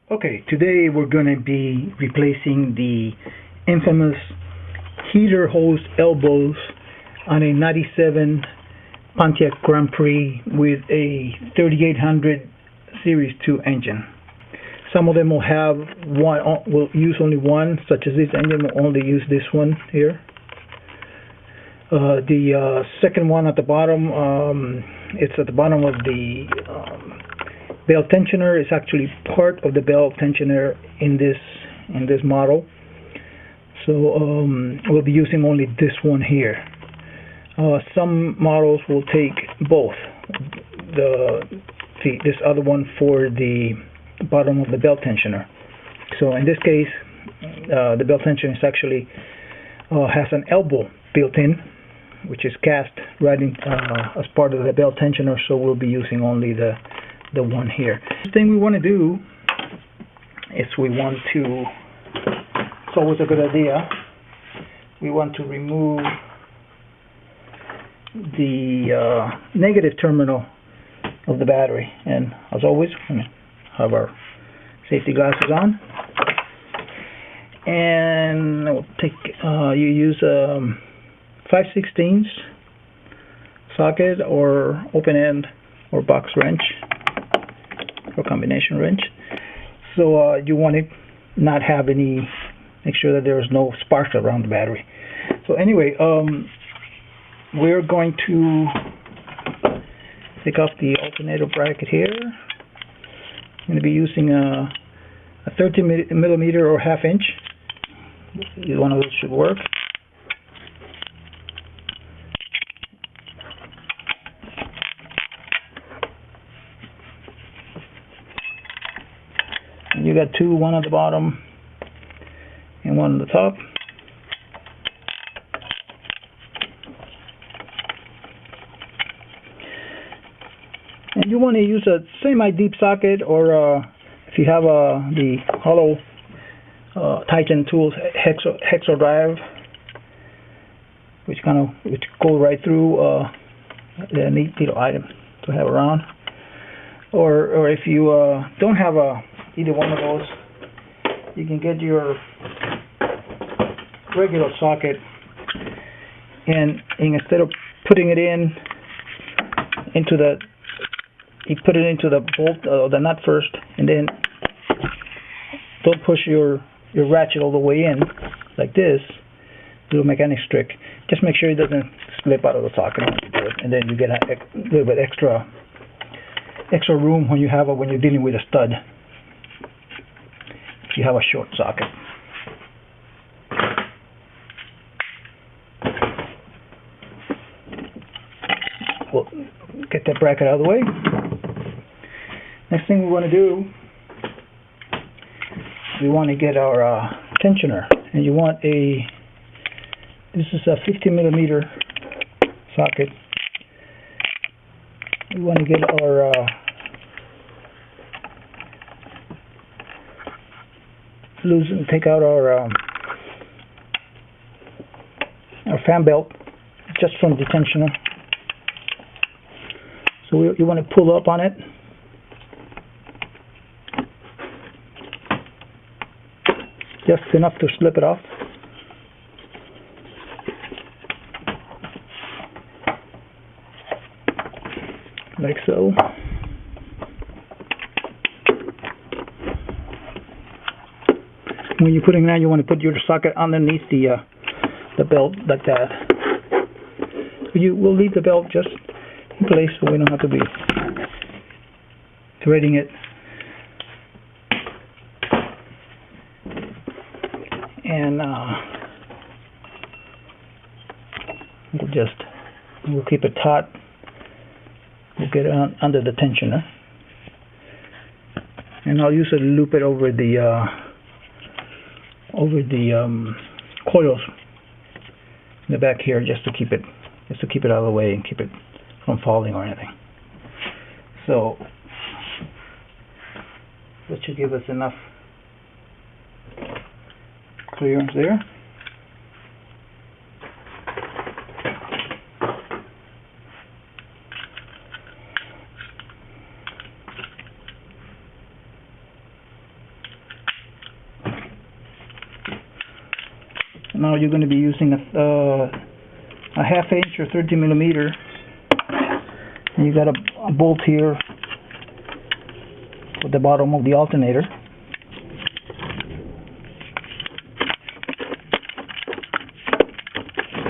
Okay, today we're going to be replacing the infamous heater hose elbows on a 97 Pontiac Grand Prix with a 3800 Series 2 engine. Some of them will have one, will use only one, such as this engine will only use this one here. The second one at the bottom, it's at the bottom of the belt tensioner. Is actually part of the belt tensioner in this model. So we'll be using only this one here. Some models will take both. This other one for the bottom of the belt tensioner. So in this case, the belt tensioner is actually has an elbow built in, which is cast right in, as part of the belt tensioner. So we'll be using only the one here. The thing we want to do is we want to, it's always a good idea, we want to remove the negative terminal of the battery, and as always we have our safety glasses on, and we'll take you use a 5/16 socket or open end or box wrench or combination wrench. So you want to not have any, make sure that there is no sparks around the battery. So anyway, we're going to take off the alternator bracket here. I'm going to be using a 13 millimeter or ½ inch. Either one of those should work. You got two, one at the bottom and one at the top. And you want to use a semi-deep socket, or if you have the hollow Titan tools hexo drive, which go right through, a neat little item to have around. Or if you don't have either one of those, you can get your regular socket, and instead of putting it into the, you put it into the bolt, the nut first, and then don't push your ratchet all the way in like this. Do a mechanics trick. Just make sure it doesn't slip out of the socket when you do it, and then you get a little bit extra room when you're dealing with a stud. If you have a short socket. We'll get that bracket out of the way. Next thing we want to do, we want to get our tensioner, and you want this is a 50 millimeter socket. We want to get our take out our fan belt just from the tensioner. So you want to pull up on it. Just enough to slip it off. Like so. When you're putting that, you want to put your socket underneath the belt like that. We'll leave the belt just in place so we don't have to be threading it. And we'll keep it taut. We'll get it under the tensioner, and I'll use it to loop it over the coils in the back here, just to keep it out of the way and keep it from falling or anything. So that should give us enough clearance there. now you're going to be using a half inch or 30 millimeter. And you got a bolt here for the bottom of the alternator.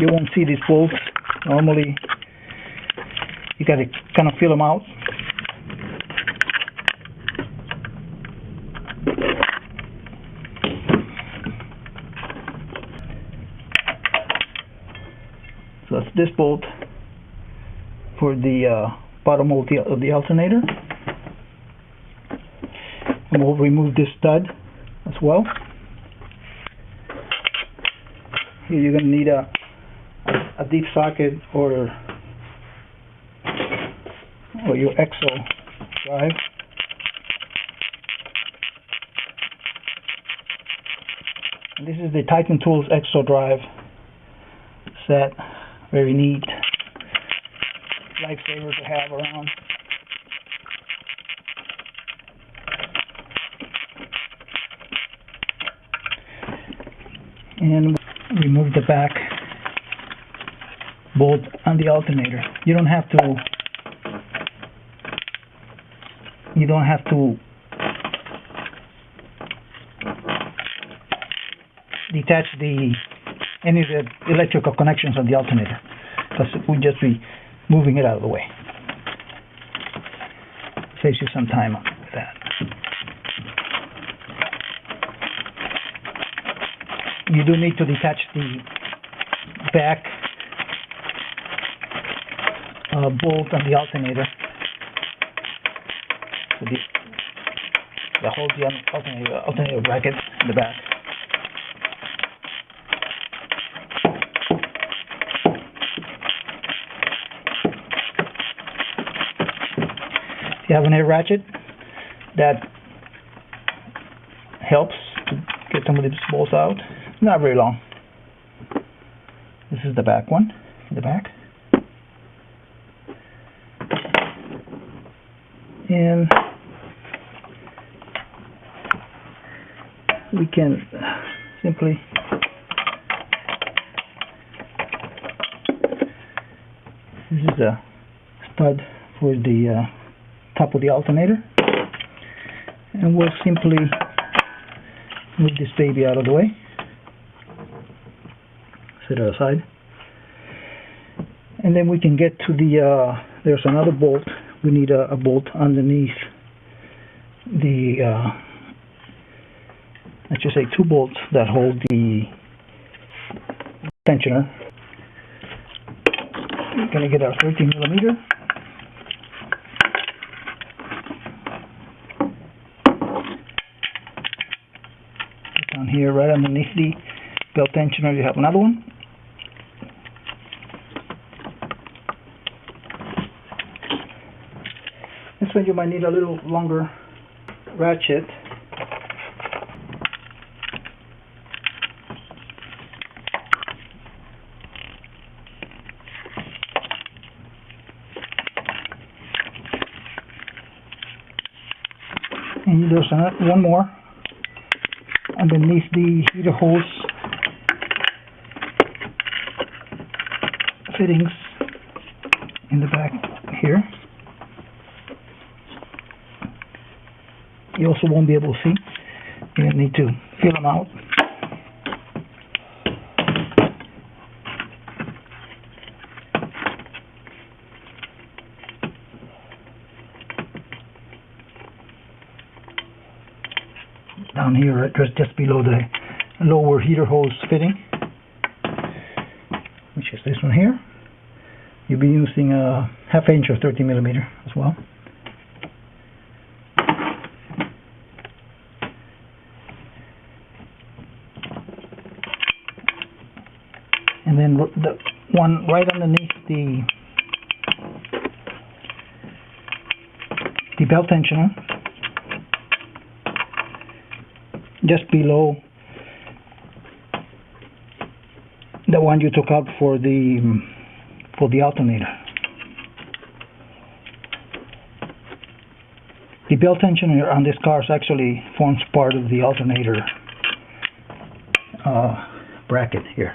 You won't see these bolts. Normally you got to kind of feel them out. So that's this bolt for the bottom of the alternator. And we'll remove this stud as well. Here you're going to need a deep socket or your EXO drive. And this is the Titan Tools EXO drive set. Very neat, lifesaver to have around. And remove the back bolt on the alternator. You don't have to detach any of the electrical connections on the alternator, because it would just be moving it out of the way. Saves you some time with that. You do need to detach the back bolt on the alternator. So the whole alternator bracket in the back. If you have an air ratchet, that helps to get some of these bolts out. Not very long. This is the back one, in the back. And we can simply this is a stud for the top of the alternator, and we'll simply move this baby out of the way, set it aside, and then we can get to the there's another bolt. We need a bolt underneath the let's just say 2 bolts that hold the tensioner. We're going to get our 13 millimeter. Down here, right underneath the belt tensioner, you have another one. This one you might need a little longer ratchet. And there's one more underneath the heater hose fittings in the back here. You also won't be able to see. You need to feel them out. Down here, just below the lower heater hose fitting, which is this one here. You'll be using a ½ inch or 30 millimeter as well. And then the one right underneath the belt tensioner, just below the one you took out for the alternator. The belt tensioner on this car actually forms part of the alternator bracket here,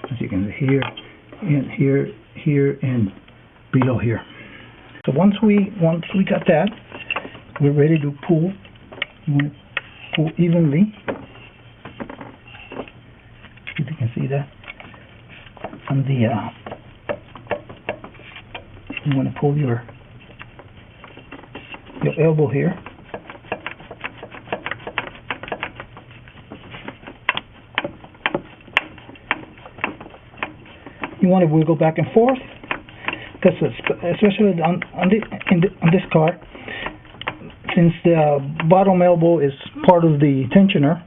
as you can see here, and here, and below here. So once we got that, we're ready to pull. You want to pull evenly. If you can see that on the you want to pull your elbow here. You want to wiggle back and forth, because especially on this car, since the bottom elbow is part of the tensioner,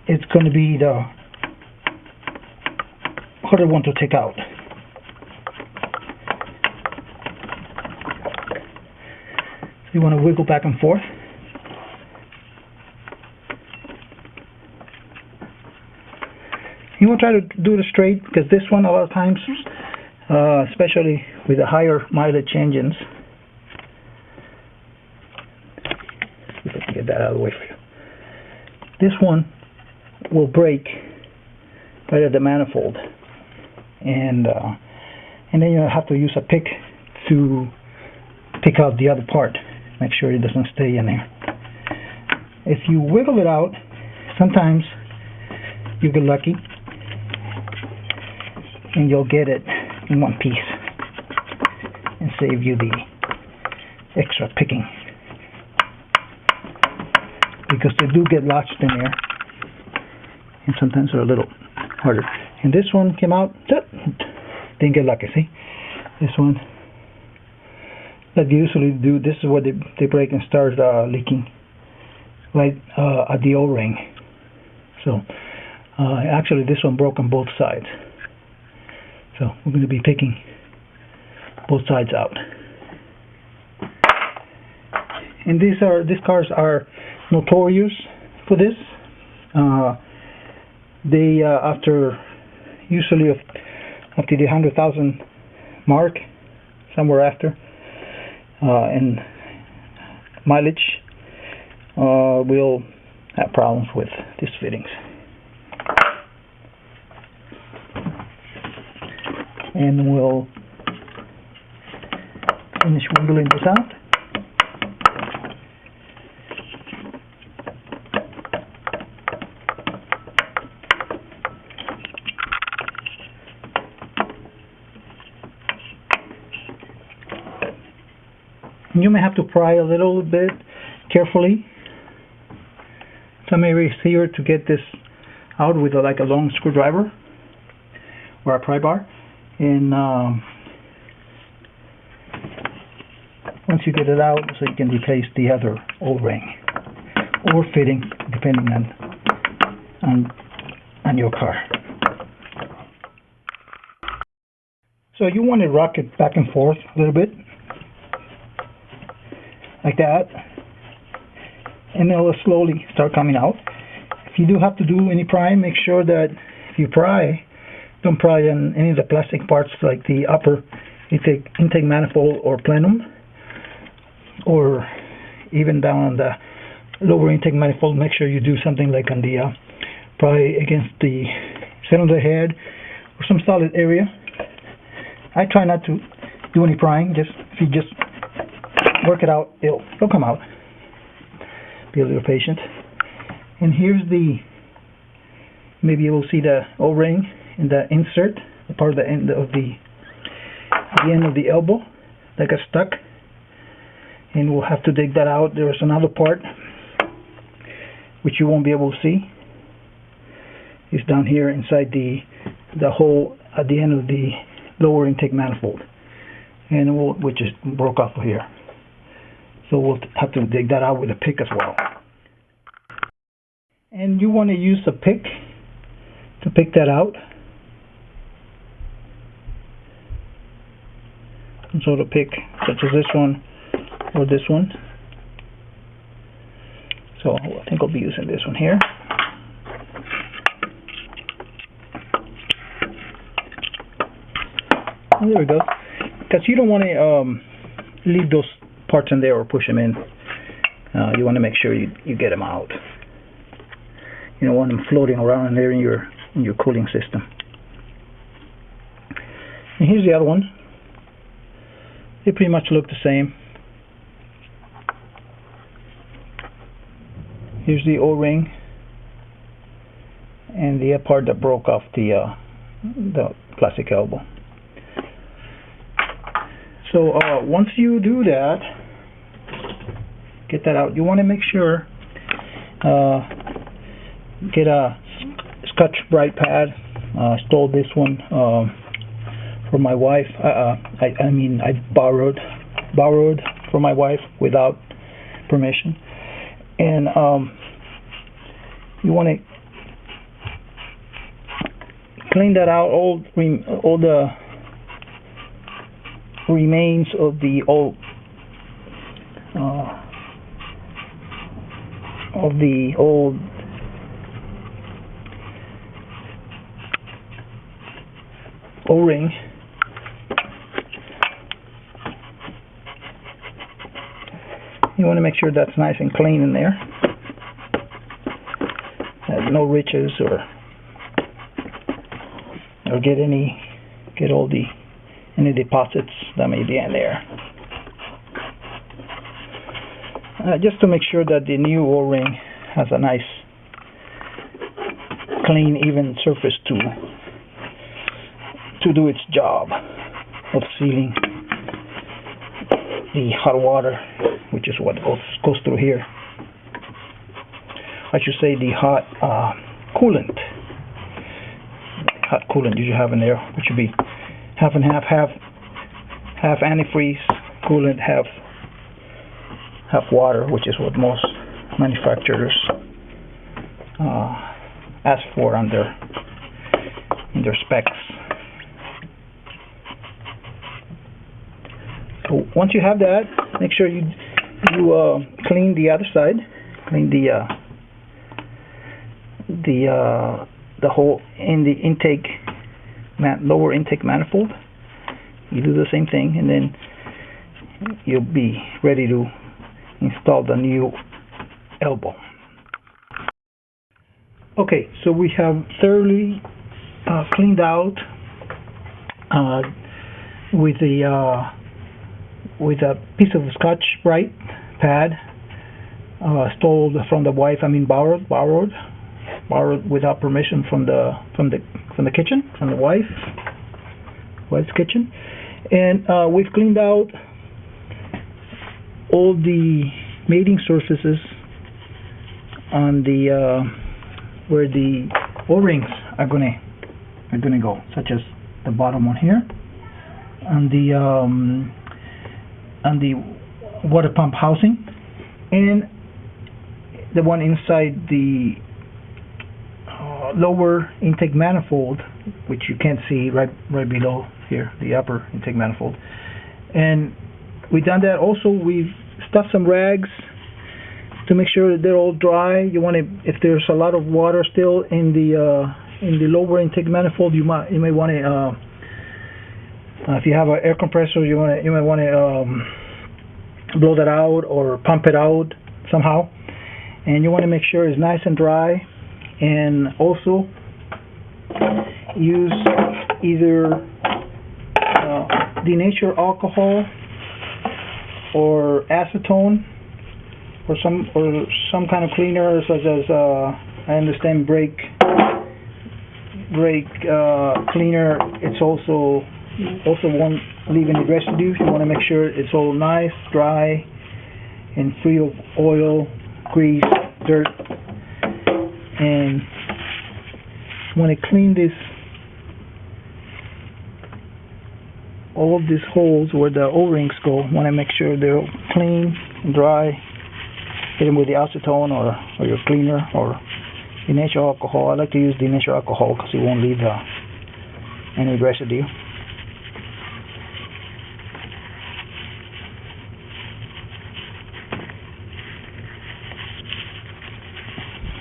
it's going to be the harder one to take out. So you want to wiggle back and forth. You want to try to do it straight, because this one, a lot of times, especially with the higher mileage engines, see if I can get that out of the way for you. This one will break right at the manifold, and then you have to use a pick to pick out the other part, make sure it doesn't stay in there. If you wiggle it out, sometimes you get lucky and you'll get it in one piece and save you the extra picking, because they do get lodged in there and sometimes they're a little harder. And this one came out, didn't get lucky. See, this one that they usually do, this is what they break and start leaking right at the O-ring. So actually this one broke on both sides, so we're going to be picking both sides out. And these cars are notorious for this. They after usually after the 100,000 mark, somewhere after, and mileage, we'll have problems with these fittings. And we'll finish wiggling this out. You may have to pry a little bit carefully. Some areas here to get this out with like a long screwdriver or a pry bar. And once you get it out, so you can replace the other O-ring or fitting, depending on your car. So you want to rock it back and forth a little bit, like that, and it will slowly start coming out. If you do have to do any prying, make sure that if you pry, don't pry on any of the plastic parts like the upper intake manifold or plenum, or even down on the lower intake manifold. Make sure you do something like on the pry against the cylinder head or some solid area. I try not to do any prying. If you just work it out, it'll come out. Be a little patient. And here's maybe you will see the O-ring in the insert, the part of the end of the end of the elbow that got stuck, and we'll have to dig that out. There's another part which you won't be able to see. It's down here inside the hole at the end of the lower intake manifold, and which is broke off of here. So we'll have to dig that out with a pick as well. And you want to use a pick to pick that out. Some sort of pick, such as this one or this one. So I think I'll be using this one here. And there we go. Because you don't want to leave those parts in there or push them in. You want to make sure you get them out. You don't want them floating around in there in your cooling system. And here's the other one. They pretty much look the same. Here's the O-ring and the part that broke off the plastic elbow. So once you do that, get that out. You want to make sure get a Scotch-Brite pad. Stole this one from my wife. I mean, I borrowed from my wife without permission. And you want to clean that out, all the remains of the old O-ring. You want to make sure that's nice and clean in there. No ridges or get all any deposits that may be in there. Just to make sure that the new O-ring has a nice, clean, even surface to do its job of sealing the hot water, which is what goes through here. I should say the hot coolant. Hot coolant you should have in there, which should be half and half antifreeze coolant, half water, which is what most manufacturers ask for in their specs. So once you have that, make sure you clean the other side, clean the hole in the intake lower intake manifold. You do the same thing, and then you'll be ready to install the new elbow. Okay, so we have thoroughly cleaned out with a piece of Scotch-Brite pad, stole from the wife. I mean, borrowed without permission from the kitchen, from the wife's kitchen, and we've cleaned out all the mating surfaces on the where the O-rings are gonna go, such as the bottom one here, on the water pump housing, and the one inside the lower intake manifold, which you can't see right below here, the upper intake manifold. And we've done that. Also, we've stuffed some rags to make sure that they're all dry. You want to, if there's a lot of water still in the lower intake manifold, you may want to, if you have an air compressor, you might want to blow that out or pump it out somehow. And you want to make sure it's nice and dry. And also use either denatured alcohol or acetone or some kind of cleaner, such as I understand brake cleaner. It's also won't leave any residue. You want to make sure it's all nice, dry, and free of oil, grease, dirt. And when I clean this, all of these holes where the O-rings go, want to make sure they're clean and dry. Hit them with the acetone or your cleaner or denatured alcohol. I like to use denatured alcohol because it won't leave any residue.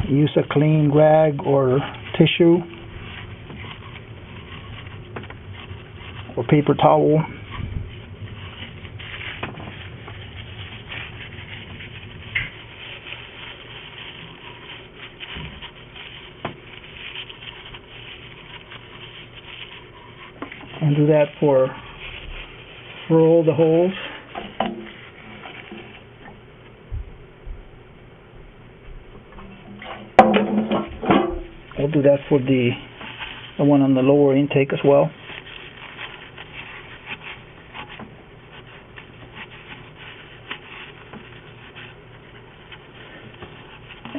Use a clean rag or tissue or paper towel. do that for all the holes. We'll do that for the one on the lower intake as well.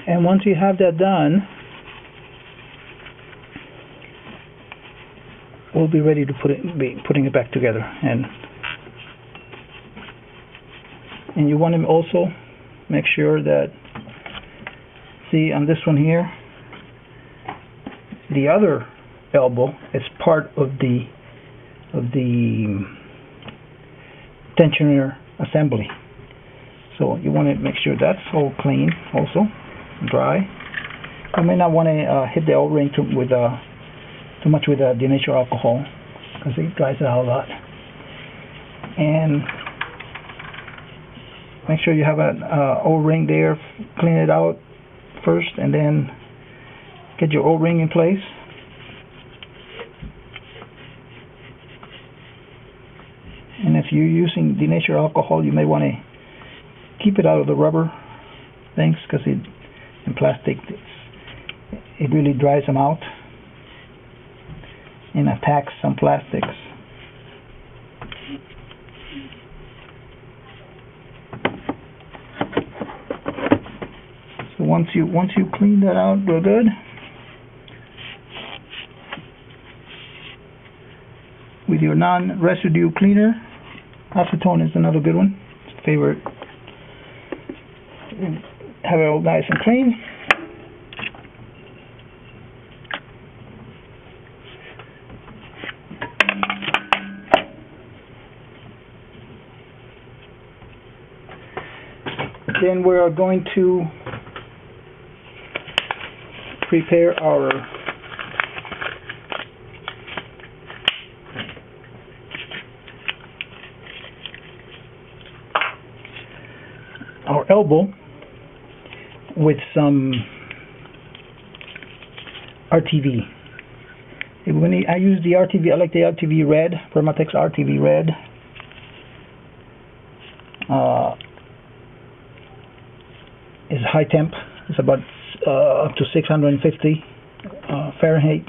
And once you have that done, we'll be ready to be putting it back together. And you want to also make sure that, see on this one here, the other elbow is part of the tensioner assembly. So you want to make sure that's all clean, also dry. You may not want to hit the O-ring too much with denature alcohol, because it dries it out a lot. And make sure you have an O-ring there. Clean it out first, and then get your O-ring in place. And if you're using denature alcohol, you may want to keep it out of the rubber things, because in plastic it really dries them out and attacks some plastics. So once you clean that out real good, with your non-residue cleaner, acetone is another good one, it's a favorite. Have it all nice and clean. Then we are going to prepare our elbow with some RTV. I use the RTV. I like the RTV red, Permatex RTV red. It's high temp. It's about up to 650 Fahrenheit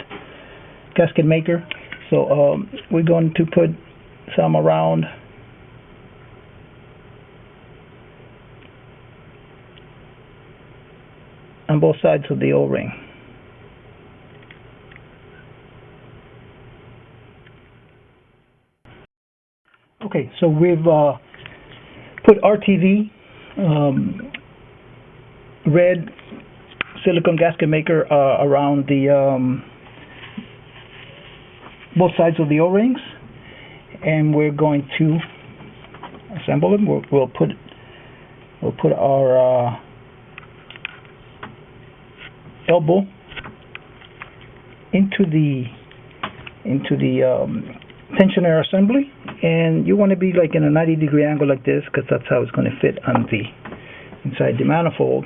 gasket maker. So we're going to put some around on both sides of the O-ring. Okay, so we've put RTV red silicone gasket maker around the both sides of the O-rings, and we're going to assemble them. We'll put our elbow into the tensioner assembly, and you want to be like in a 90-degree angle like this, because that's how it's going to fit on the inside the manifold.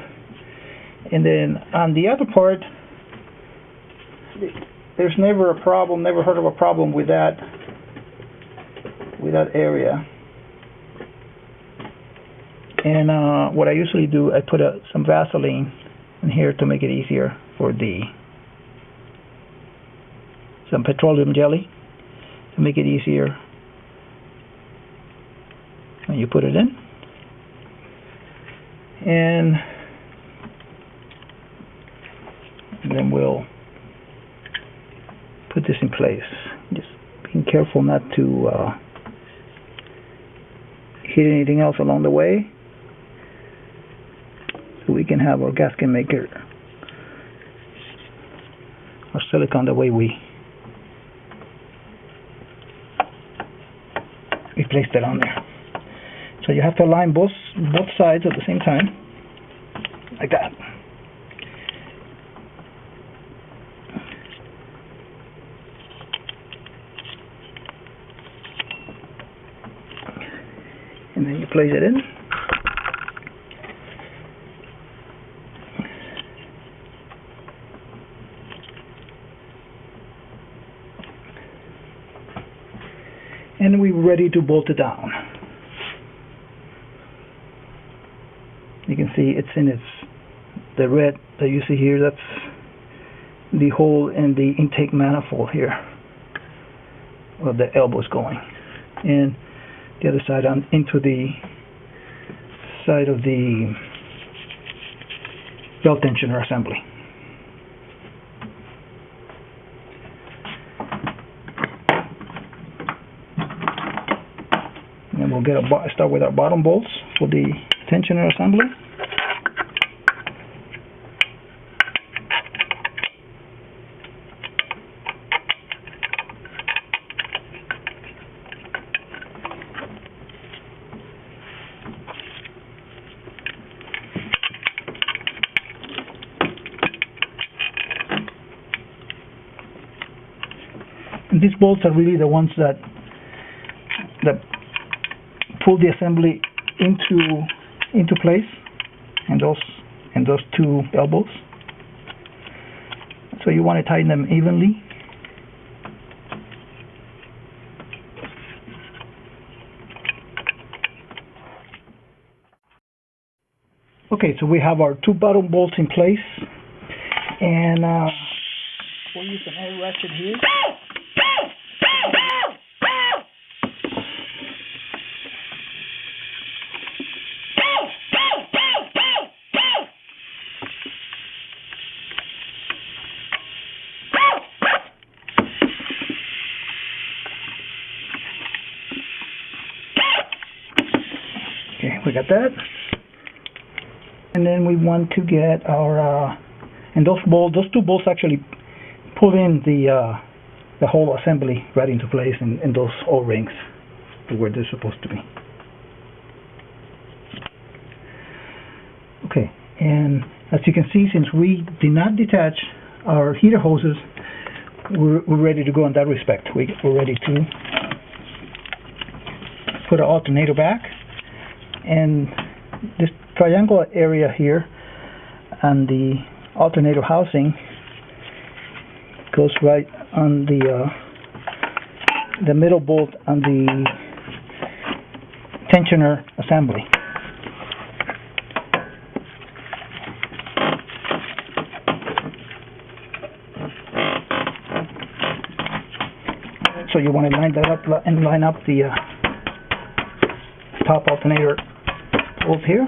And then on the other part, there's never a problem, never heard of a problem with that area. And what I usually do, I put some Vaseline in here to make it easier for some petroleum jelly to make it easier when you put it in. And then we'll put this in place. Just being careful not to hit anything else along the way, so we can have our gasket maker, our silicone, the way we placed it on there. So you have to align both sides at the same time, like that. And then you place it in. and we're ready to bolt it down. You can see it's in the red that you see here. That's the hole in the intake manifold here where the elbow is going, and the other side into the side of the belt tensioner assembly. And then we'll start with our bottom bolts for the tensioner assembly. And these bolts are really the ones that pull the assembly into place, and those two elbows. So you want to tighten them evenly. Okay, so we have our two bottom bolts in place, and we'll use an air ratchet here. We got that, and then we want to get our and those two bolts actually pull in the whole assembly right into place in those O-rings where they're supposed to be. Okay, and as you can see, since we did not detach our heater hoses, we're ready to go in that respect. We're ready to put our alternator back. And this triangular area here and the alternator housing goes right on the middle bolt on the tensioner assembly. So you want to line that up and line up the top alternator bolt here.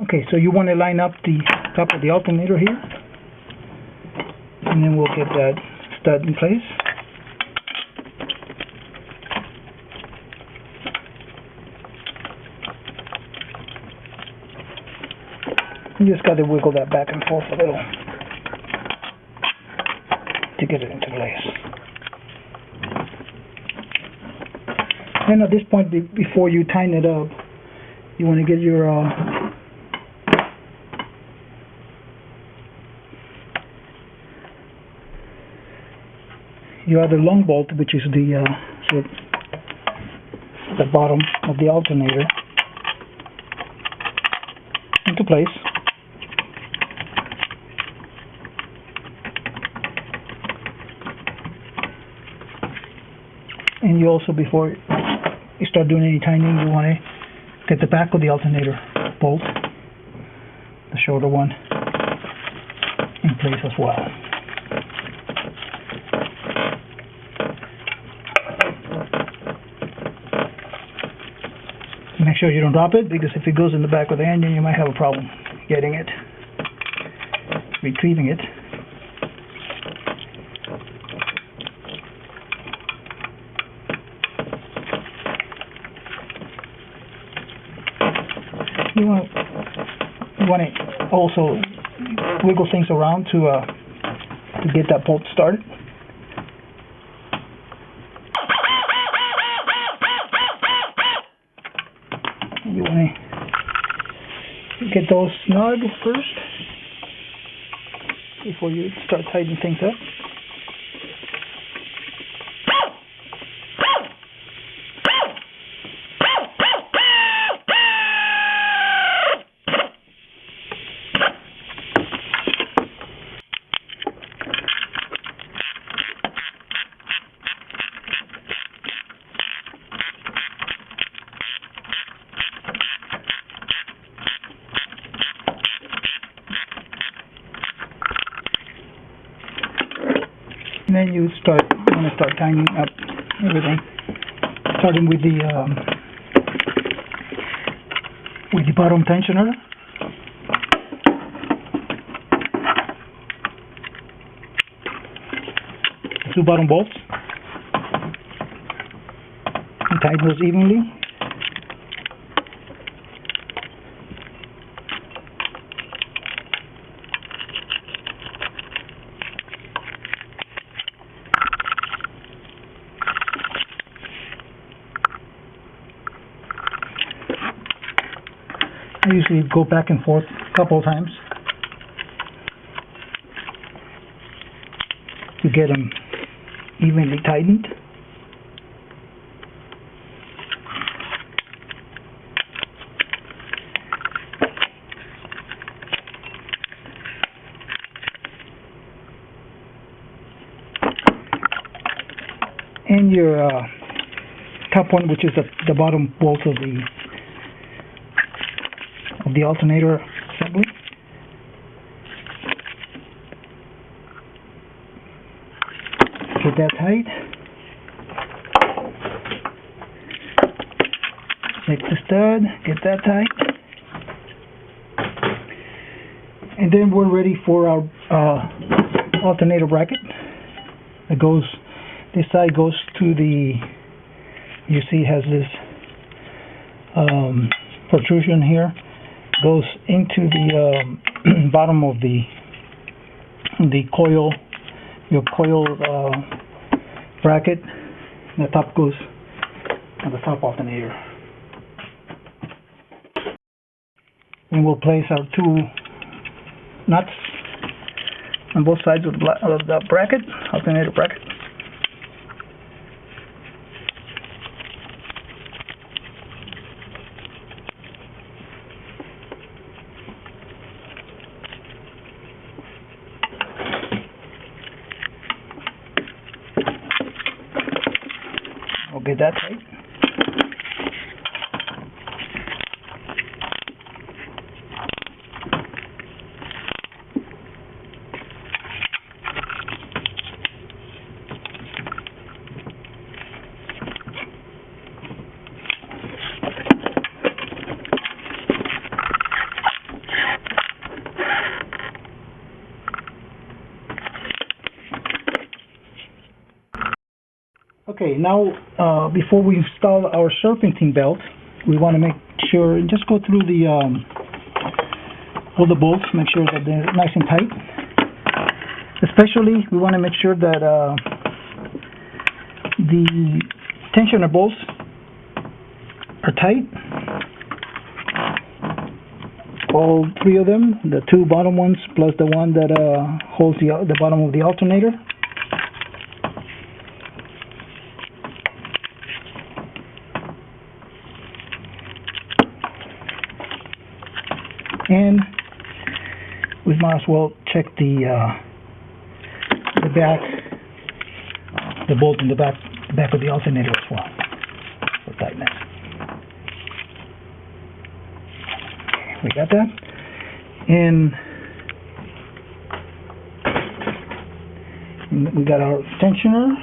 Okay, so you want to line up the top of the alternator here, and then we'll get that stud in place. You just got to wiggle that back and forth a little to get it into place. Then at this point, before you tighten it up, you want to get your other long bolt, which is the bottom of the alternator, into place. And you also, before you start doing any tightening, you want to get the back of the alternator bolt, the shorter one, in place as well. Make sure you don't drop it, because if it goes in the back of the engine, you might have a problem getting it, retrieving it. You want to also wiggle things around to get that bolt started. You want to get those snug first before you start tightening things up. then you want to start tightening up everything, starting with the bottom tensioner. The 2 bottom bolts, and tighten those evenly. I usually go back and forth a couple of times to get them evenly tightened. And your top one, which is the bottom bolt of the alternator assembly. Get that tight. Take the stud, get that tight. And then we're ready for our alternator bracket. It goes, this side goes to the, you see it has this protrusion here, goes into the bottom of the coil, your coil bracket, and the top goes on the top alternator. And we'll place our 2 nuts on both sides of the bracket, alternator bracket. We'll get that tight. Okay, now before we install our serpentine belt, we want to make sure, just go through the all the bolts, make sure that they're nice and tight. Especially, we want to make sure that the tensioner bolts are tight. All 3 of them, the 2 bottom ones plus the one that holds the bottom of the alternator. And we might as well check the back, the bolt in the back of the alternator as well for tightness. We got that, and we got our tensioner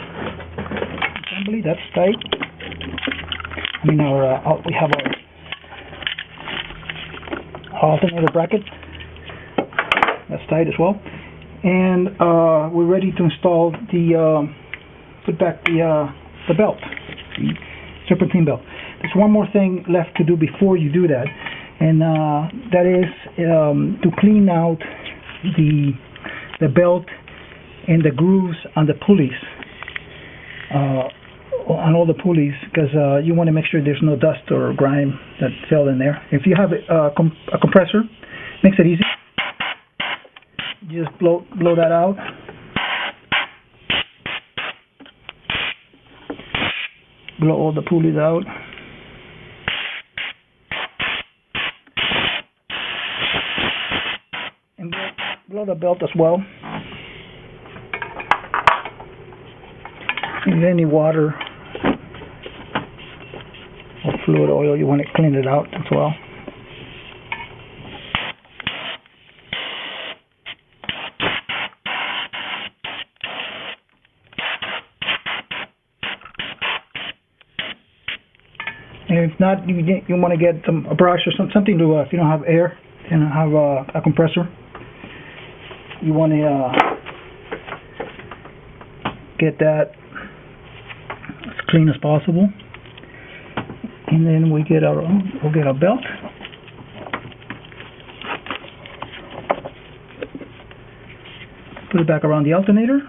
assembly. That's tight. I mean, we have our alternator bracket, that's tight as well, and we're ready to install put back the belt, the serpentine belt. There's one more thing left to do before you do that, and that is to clean out the belt and the grooves on the pulleys, on all the pulleys, because you want to make sure there's no dust or grime that fell in there. If you have a compressor, makes it easy. You just blow that out. Blow all the pulleys out. And blow the belt as well. If any water or fluid oil, you want to clean it out as well. And if not, you want to get a brush or something to, if you don't have air and have a compressor, you want to get that as clean as possible. And then we'll get our belt. Put it back around the alternator.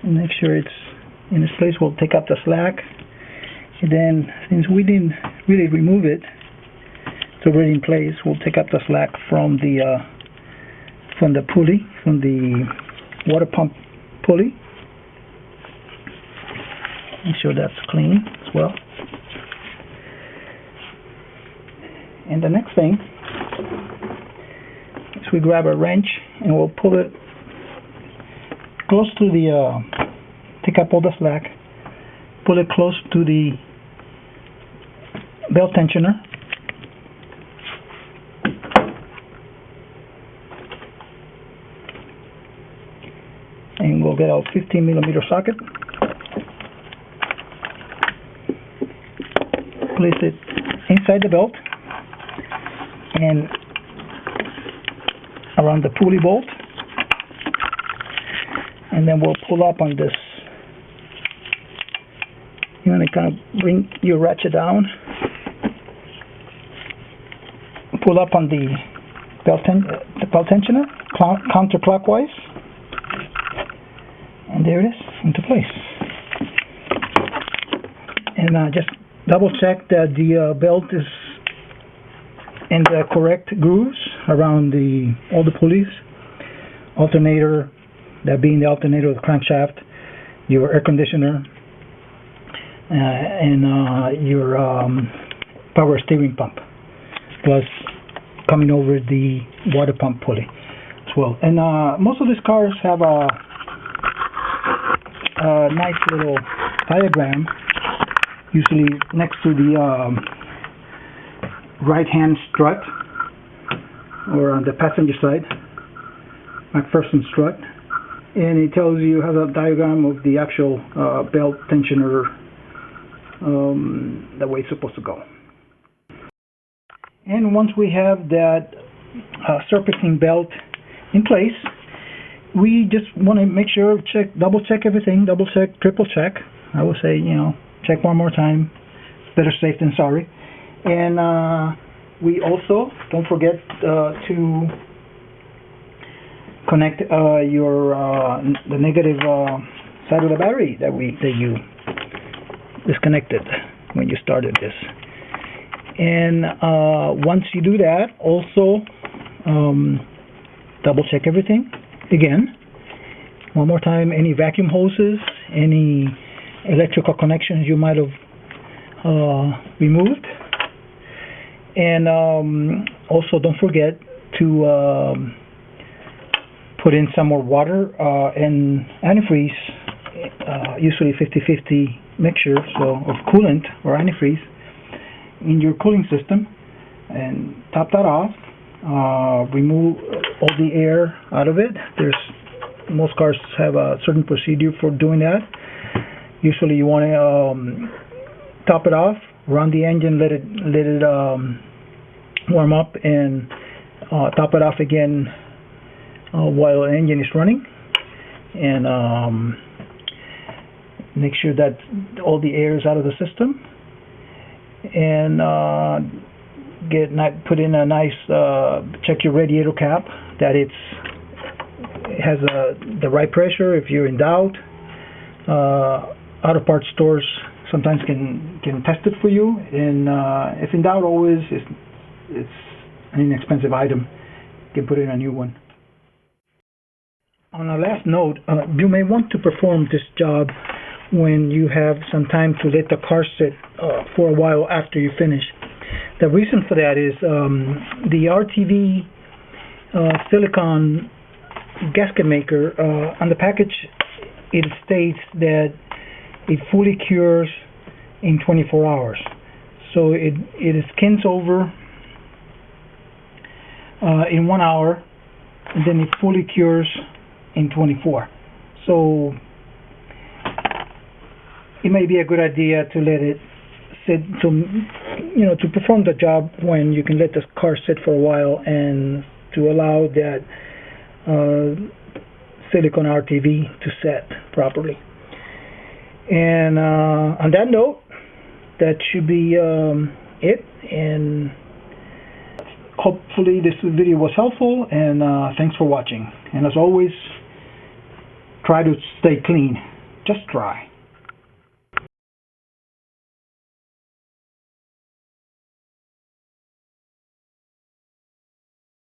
And make sure it's in its place. We'll take up the slack. And then, since we didn't really remove it, it's already in place, we'll take up the slack from the pulley, from the water pump pulley. Make sure that's clean as well. And the next thing is we grab a wrench and we'll pull it close to the, take up all the slack, pull it close to the belt tensioner. And we'll get our 15mm socket. Place it inside the belt and around the pulley bolt, and then we'll pull up on this. You want to kind of bring your ratchet down, pull up on the belt tensioner counterclockwise, and there it is, into place. And just double check that the belt is in the correct grooves around all the pulleys, alternator, that being the alternator of the crankshaft, your air conditioner, and your power steering pump, plus coming over the water pump pulley as well. And most of these cars have a nice little diagram, usually next to the right hand strut, or on the passenger side, McPherson strut, and it tells you, has a diagram of the actual belt tensioner, the way it's supposed to go. And once we have that serpentine belt in place, we just want to make sure, double check everything, double check, triple check. I would say, check one more time. Better safe than sorry. And we also don't forget to connect the negative side of the battery that you disconnected when you started this. And once you do that, also double check everything again. One more time, any vacuum hoses, any electrical connections you might have removed. And also don't forget to put in some more water and antifreeze, usually 50-50 mixture, so of coolant or antifreeze in your cooling system, and top that off. Remove all the air out of it. Most cars have a certain procedure for doing that. Usually you want to top it off, run the engine, let it warm up, and top it off again while the engine is running, and make sure that all the air is out of the system, and put in a nice check your radiator cap that it has the right pressure. If you're in doubt, auto parts stores sometimes can test it for you, and if in doubt, always it's an inexpensive item. You can put in a new one. On a last note, you may want to perform this job when you have some time to let the car sit for a while after you finish. The reason for that is the RTV silicone gasket maker, on the package it states that it fully cures in 24 hours. So it skins over in 1 hour, and then it fully cures in 24. So it may be a good idea to let it sit, to perform the job when you can let the car sit for a while, and to allow that silicone RTV to set properly. And on that note, that should be it, and hopefully this video was helpful, and thanks for watching. And as always, try to stay clean. Just try.